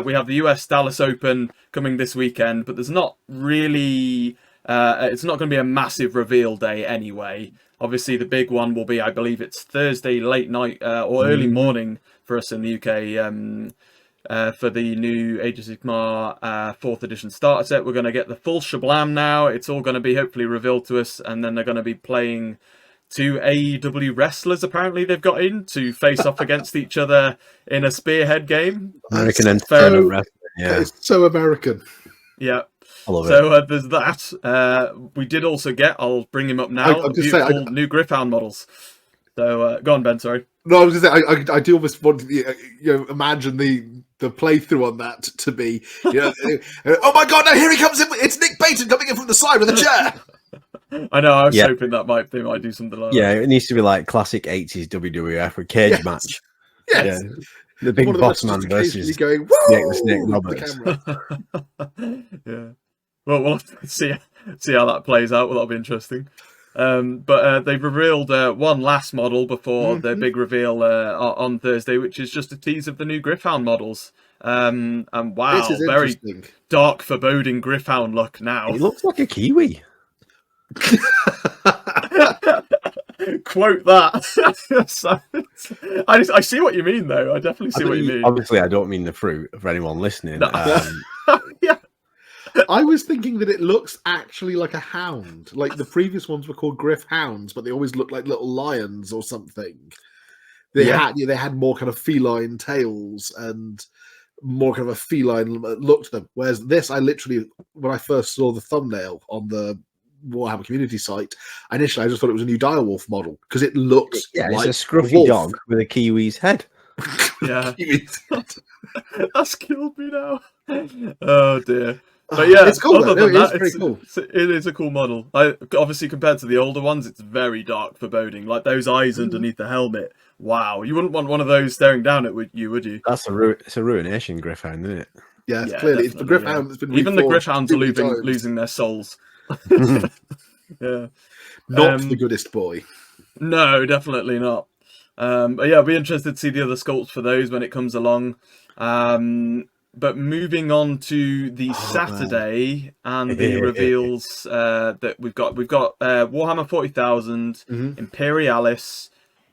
We have the US Dallas Open coming this weekend, but there's not really... it's not going to be a massive reveal day anyway. Obviously, the big one will be, I believe it's Thursday late night or early morning for us in the UK for the new Age of Sigmar 4th edition starter set. We're going to get the full shablam now. It's all going to be hopefully revealed to us, and then they're going to be playing 2 AEW wrestlers, apparently they've got in, to face off against each other in a spearhead game. American Entertainment Wrestling, yeah. It's so American. Yeah. I love So there's that. We did also get, I'll bring him up now, beautiful new Gryph-hound models. So go on, Ben, sorry. No, I was going to say, I do almost want to imagine the playthrough on that to be, oh my God, no, here he comes in, it's Nick Baton coming in from the side with a chair. I know, I was hoping that they might do something like that. Yeah, it needs to be like classic 80s WWF with cage match. Yes. Yeah. The big boss man versus going, the Snake Roberts. Yeah. Well, we'll have to see how that plays out. Well, that'll be interesting. But they've revealed one last model before their big reveal on Thursday, which is just a tease of the new Gryph-hound models. And wow, very dark, foreboding Gryph-hound look now. He looks like a Kiwi. Quote that. So, I see what you mean, though. I definitely see what you mean. Obviously, I don't mean the fruit for anyone listening. No. Yeah. I was thinking that it looks actually like a hound. Like the previous ones were called Gryph-hounds, but they always looked like little lions or something. They had more kind of feline tails and more kind of a feline look to them. Whereas this, I literally, when I first saw the thumbnail on the Warhammer community site, initially I just thought it was a new direwolf model because it looks like it's a scruffy dog with a Kiwi's head. Yeah. That's killed me now. Oh dear. But yeah, it's cool. It is a cool model. Obviously, compared to the older ones, it's very dark, foreboding. Like those eyes underneath the helmet. Wow, you wouldn't want one of those staring down at you, would you? That's it's a ruination Gryph-hound, isn't it? Yeah, clearly it's the Gryph-hound that's been even the Gryph-hounds are losing their souls. Yeah, not the goodest boy. No, definitely not. But yeah, I'll be interested to see the other sculpts for those when it comes along. But moving on to the Saturday and the reveals that we've got Warhammer 40,000, Imperialis,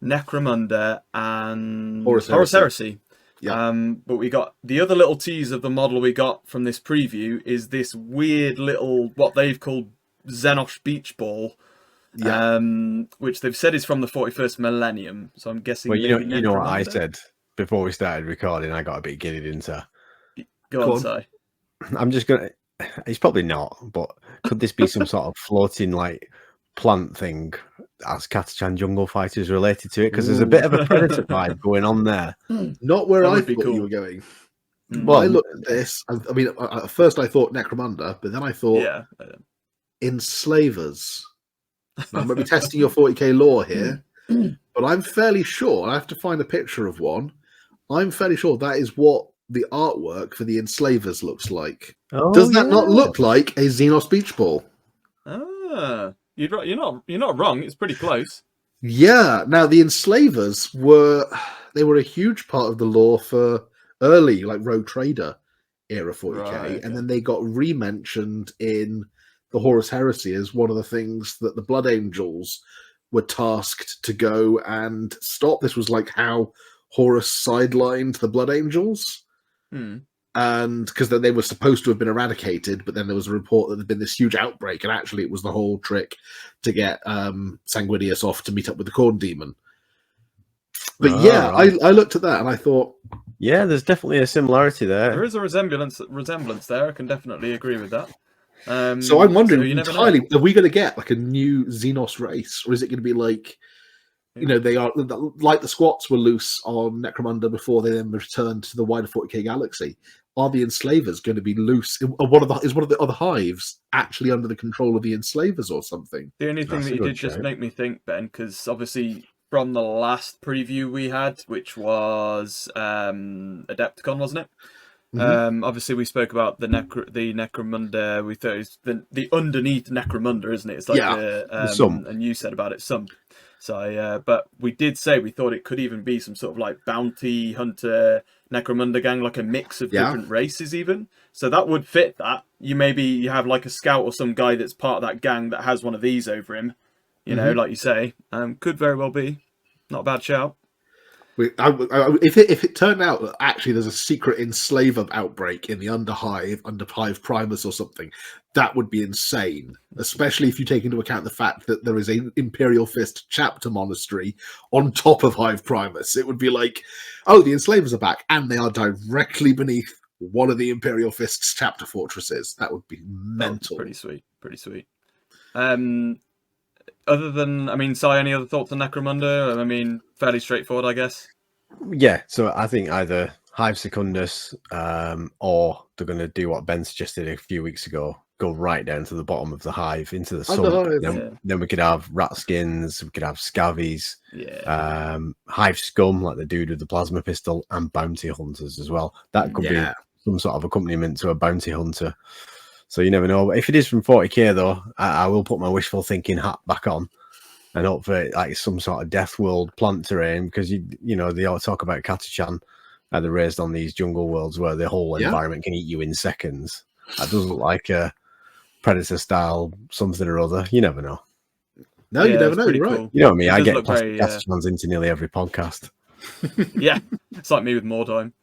Necromunda, and Horus Heresy. Yeah. But we got the other little tease of the model we got from this preview is this weird little, what they've called Xenos Beach Ball, which they've said is from the 41st millennium. So I'm guessing. Well, you know what I said before we started recording. I got a bit giddy, didn't I? Go on, Si. I'm just gonna. It's probably not, but could this be some sort of floating like plant thing as Catachan Jungle Fighters related to it? Because there's a bit of a Predator vibe going on there. Not where I thought you were going. Well, I looked at this. I mean, at first I thought Necromunda, but then I thought Enslavers. Now, I'm going to be testing your 40k lore here, but I'm fairly sure. I have to find a picture of one. I'm fairly sure that is what the artwork for the Enslavers looks like. Does that not look like a Xenos Beach Ball? You're not wrong. It's pretty close. Yeah. Now the Enslavers were a huge part of the lore for early like Rogue Trader era 40k, and then they got re-mentioned in the Horus Heresy as one of the things that the Blood Angels were tasked to go and stop. This was like how Horus sidelined the Blood Angels. And because they were supposed to have been eradicated, but then there was a report that there'd been this huge outbreak, and actually it was the whole trick to get Sanguinius off to meet up with the Corn Demon. But I looked at that and I thought, yeah, there's definitely a similarity there. There is a resemblance there. I can definitely agree with that. So I'm wondering entirely, are we going to get like a new Xenos race, or is it going to be like, they are like the Squats were loose on Necromunda before they then returned to the wider 40k galaxy? Are the Enslavers going to be loose? Is one of the other hives actually under the control of the Enslavers or something? The only thing that you did just make me think, Ben, because obviously from the last preview we had, which was Adepticon, wasn't it? Obviously we spoke about the Necromunda. We thought it was the underneath Necromunda, isn't it? It's like and you said about it some. So, but we did say we thought it could even be some sort of like bounty hunter Necromunda gang, like a mix of different races even. So that would fit that. You have like a scout or some guy that's part of that gang that has one of these over him, you know, like you say. Could very well be. Not a bad shout. If it turned out that actually there's a secret enslaver outbreak in the under Hive Primus or something, that would be insane. Especially if you take into account the fact that there is an Imperial Fist chapter monastery on top of Hive Primus. It would be like, oh, the enslavers are back, and they are directly beneath one of the Imperial Fist's chapter fortresses. That would be mental. Pretty sweet. Pretty sweet. Other than, I mean, Si, any other thoughts on Necromunda? I mean, fairly straightforward, I guess. Yeah, so I think either Hive Secundus, or they're going to do what Ben suggested a few weeks ago, go right down to the bottom of the hive, into the sump. Then we could have rat skins, we could have scavies, hive scum, like the dude with the plasma pistol, and bounty hunters as well. That could be some sort of accompaniment to a bounty hunter. So you never know. If it is from 40k, though, I will put my wishful thinking hat back on and hope for like some sort of Death World plant terrain, because you know they all talk about Catachan, they're raised on these jungle worlds where the whole environment can eat you in seconds. That doesn't look like a Predator style something or other. You never know. No, you never know. You're right. Cool. You know me. I get Catachans into nearly every podcast. Yeah, it's like me with more time.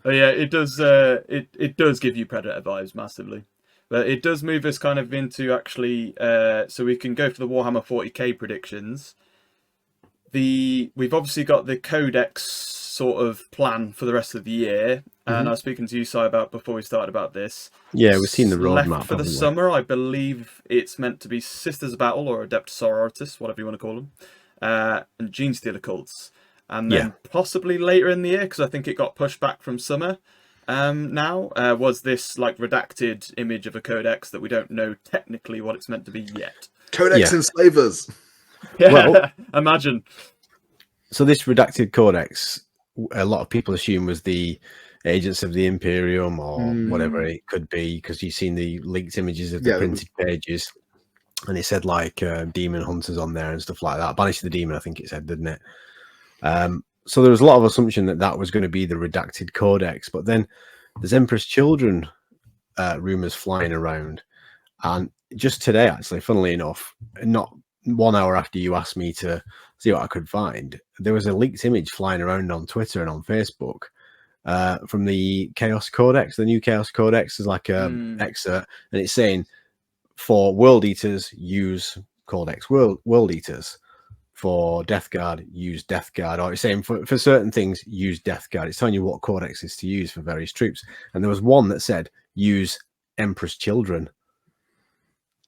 But yeah, it does. It does give you Predator vibes massively. But it does move us kind of into actually, so we can go for the Warhammer 40k predictions. We've obviously got the Codex sort of plan for the rest of the year, and I was speaking to you, Si, about before we started about this. Yeah, we've seen the roadmap for the summer. I believe it's meant to be Sisters of Battle or Adeptus Sororitas, whatever you want to call them, and Genestealer cults, and then possibly later in the year, because I think it got pushed back from summer. Was this like redacted image of a codex that we don't know technically what it's meant to be yet? Codex enslavers. Yeah, well, imagine. So this redacted codex, a lot of people assume was the Agents of the Imperium or whatever it could be, because you've seen the leaked images of the printed pages, and it said like demon hunters on there and stuff like that. Banish the demon, I think it said, didn't it? So there was a lot of assumption that was going to be the redacted codex, but then there's Emperor's Children rumors flying around, and just today, actually, funnily enough, not 1 hour after you asked me to see what I could find, there was a leaked image flying around on Twitter and on Facebook from the Chaos Codex. The new Chaos Codex is like an excerpt, and it's saying for World Eaters, use Codex World Eaters. For Death Guard, use Death Guard. Or it's saying for certain things, use Death Guard. It's telling you what codexes to use for various troops. And there was one that said, use Emperor's Children.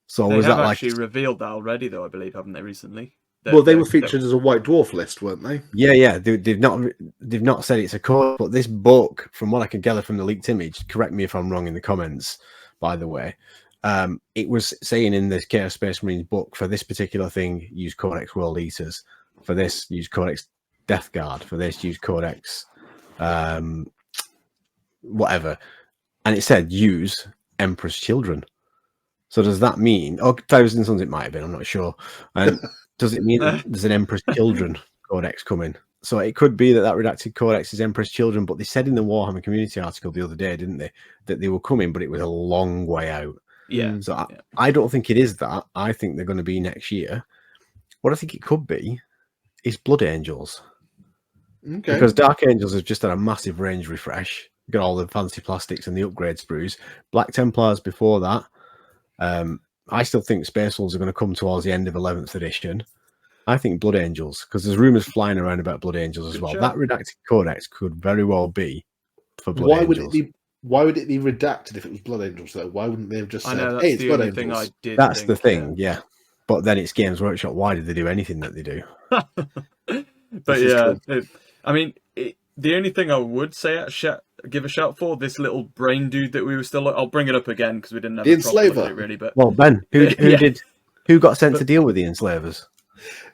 So they was have that actually like revealed that already, though, I believe, haven't they, recently? Well, they were featured as a White Dwarf list, weren't they? Yeah. They've not said it's a code, but this book, from what I can gather from the leaked image, correct me if I'm wrong in the comments, by the way, it was saying in this Chaos Space Marines book, for this particular thing, use Codex World Eaters. For this, use Codex Death Guard. For this, use Codex whatever. And it said, use Emperor's Children. So does that mean, Thousand Sons it might have been, I'm not sure. And does it mean there's an Emperor's Children Codex coming? So it could be that redacted codex is Emperor's Children, but they said in the Warhammer community article the other day, didn't they, that they were coming, but it was a long way out. Yeah. So I don't think it is that. I think they're going to be next year. What I think it could be is Blood Angels. Okay. Because Dark Angels have just had a massive range refresh. Got all the fancy plastics and the upgrade sprues. Black Templars before that. I still think Space Wolves are going to come towards the end of 11th edition. I think Blood Angels, because there's rumours flying around about Blood Angels as well. That redacted codex could very well be for Blood Angels. Why would it be redacted if it was Blood Angels, though? Why wouldn't they have just said, hey, it's Blood Angels? Thing I did that's the thing, yeah. But then it's Games Workshop. Why did they do anything that they do? But yeah, the only thing I would say, give a shout for, this little brain dude that we were still... I'll bring it up again because we didn't have the a problem Enslaver. with it, really. But well, Ben, who got sent to deal with the Enslavers?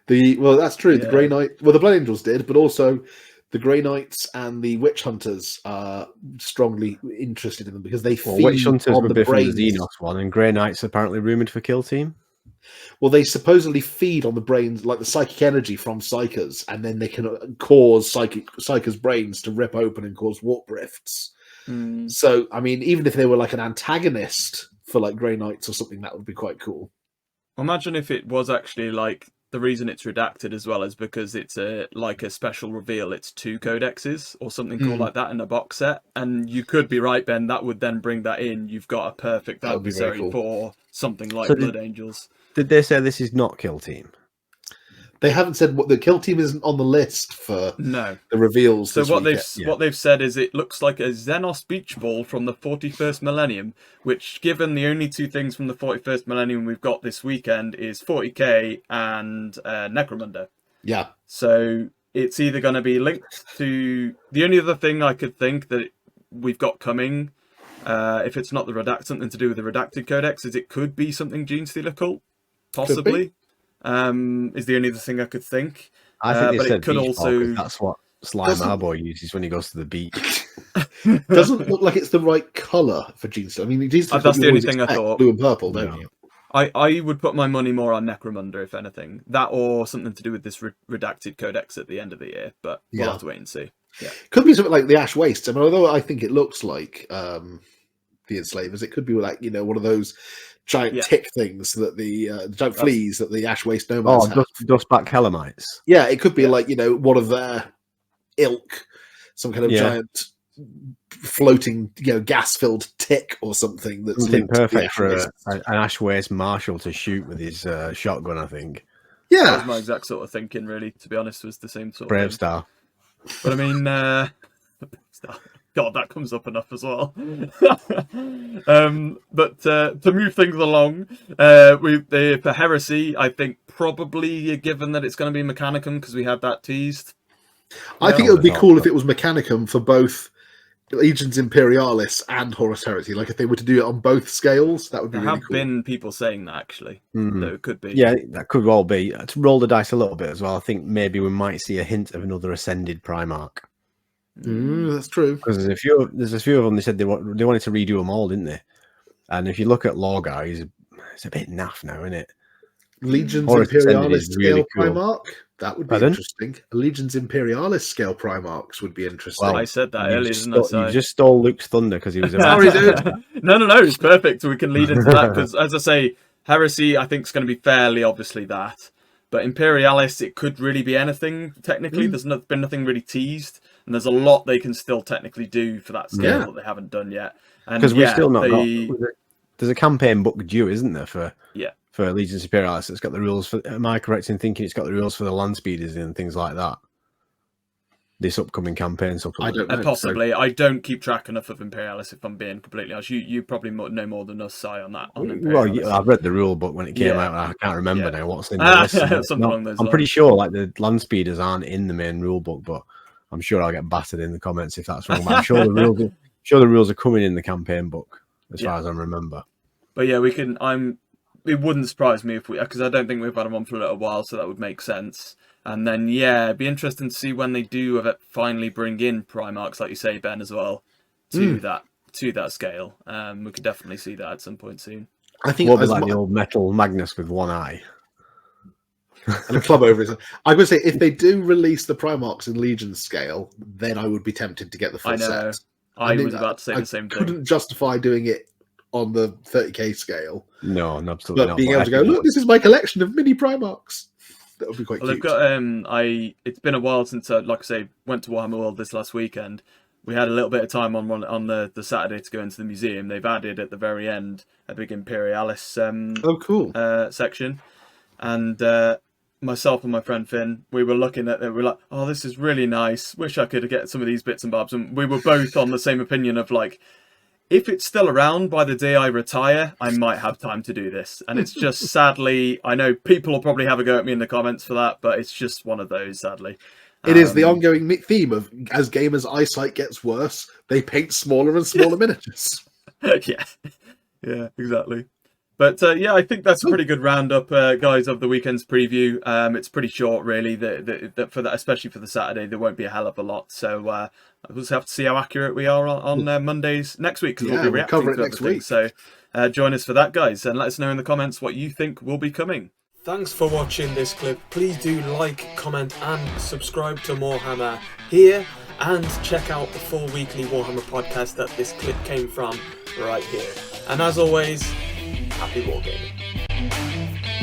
Well, that's true. The Grey Knight... Well, the Blood Angels did, but also the Grey Knights and the Witch Hunters are strongly interested in them because they feed Witch Hunters on would the be from brains. the Xenos one, and Grey Knights apparently rumoured for Kill Team. Well, they supposedly feed on the brains, like the psychic energy from psychers, and then they can cause psychers' brains to rip open and cause warp rifts. So, I mean, even if they were like an antagonist for like Grey Knights or something, that would be quite cool. Imagine if it was actually like the reason it's redacted as well is because it's a special reveal. It's 2 codexes or something cool like that in a box set, and you could be right, Ben. That would then bring that in. You've got a perfect adversary for something like Blood Angels. Did they say this is not Kill Team? They haven't said what the Kill Team isn't on the list for the reveals. So what they've said is it looks like a Xenos beach ball from the 41st millennium, which, given the only 2 things from the 41st millennium we've got this weekend, is 40k and Necromunda. Yeah. So it's either going to be linked to the only other thing I could think that we've got coming, if it's not something to do with the redacted codex, is it could be something Genestealer cult, possibly. Is the only other thing I could think. I think they but said it could beach also. ball, that's what Slime Arboy uses when he goes to the beach. Doesn't look like it's the right color for Genestealer. I mean, that's the only thing I thought. Blue and purple, don't you? I would put my money more on Necromunda, if anything. That or something to do with this redacted codex at the end of the year. But we'll have to wait and see. Yeah, could be something like the Ash Wastes. I mean, although I think it looks like the Enslavers, it could be like one of those giant tick things that the giant fleas that the Ash Waste nomads have. Dustback Helamites. Yeah, it could be like one of their ilk, some kind of giant floating gas-filled tick or something. That's perfect for an Ash Waste marshal to shoot with his shotgun. I think. Yeah, that was my exact sort of thinking. Really, to be honest, was the same sort. Brave of Star. But I mean, God, that comes up enough as well. But to move things along, for Heresy, I think probably given that it's going to be Mechanicum because we had that teased. I think it would be cool if it was Mechanicum for both Legions Imperialis and Horus Heresy. Like if they were to do it on both scales, that would be really cool. There have been people saying that actually. So it could be. Yeah, that could all be. To roll the dice a little bit as well, I think maybe we might see a hint of another Ascended Primarch. That's true. Because there's a few of them. They said they wanted to redo them all, didn't they? And if you look at Lorgar, it's a bit naff now, isn't it? Legions Imperialis scale really cool. Primarch. That would be interesting. Legions Imperialis scale Primarchs would be interesting. Well, I said that earlier, didn't I? You just stole Luke's thunder because he was about Sorry, dude. No, it's perfect. We can lead into that because, as I say, Heresy, I think, is going to be fairly obviously that. But Imperialis, it could really be anything, technically. There's been nothing really teased. And there's a lot they can still technically do for that scale that they haven't done yet. Because we've still not got... There's a campaign book due, isn't there, for Legions Imperialis? It's got the rules for... Am I correct in thinking it's got the rules for the land speeders and things like that? This upcoming campaign. I don't know. Possibly. I don't keep track enough of Imperialis, if I'm being completely honest. You probably know more than us, Si, on that. Well, I've read the rule book when it came out. I can't remember now what's in the list. I'm pretty sure like the land speeders aren't in the main rule book, but I'm sure I'll get battered in the comments if that's wrong. But I'm sure the rules are coming in the campaign book, as far as I remember. But yeah, we can. It wouldn't surprise me if because I don't think we've had them on for a little while, so that would make sense. And then it'd be interesting to see when they do finally bring in Primarchs, like you say, Ben, as well, to that scale. We could definitely see that at some point soon. I think it'll be like the old metal Magnus with one eye. And a club over his. I would say if they do release the Primarchs in Legion scale, then I would be tempted to get the full set. I was about to say the same thing. I couldn't justify doing it on the 30k scale. No, absolutely not. But being able to go, look, this is my collection of mini Primarchs. That would be quite cute. They've got it's been a while since like I say, went to Warhammer World this last weekend. We had a little bit of time on the Saturday to go into the museum. They've added at the very end a big Imperialis section, and myself and my friend Finn, we were looking at it. We were like, "Oh, this is really nice. Wish I could get some of these bits and bobs." And we were both on the same opinion of like, if it's still around by the day I retire, I might have time to do this. And it's just sadly, I know people will probably have a go at me in the comments for that, but it's just one of those, sadly. It is the ongoing theme of as gamers' eyesight gets worse, they paint smaller and smaller miniatures. Yeah, exactly. But yeah, I think that's a pretty good roundup, guys, of the weekend's preview. It's pretty short, really. For that, especially for the Saturday, there won't be a hell of a lot. So we'll just have to see how accurate we are on Mondays next week, because we'll be reacting to next everything. week. So join us for that, guys, and let us know in the comments what you think will be coming. Thanks for watching this clip. Please do like, comment and subscribe to Morehammer here, and check out the full weekly Warhammer podcast that this clip came from right here. And as always, happy wargaming.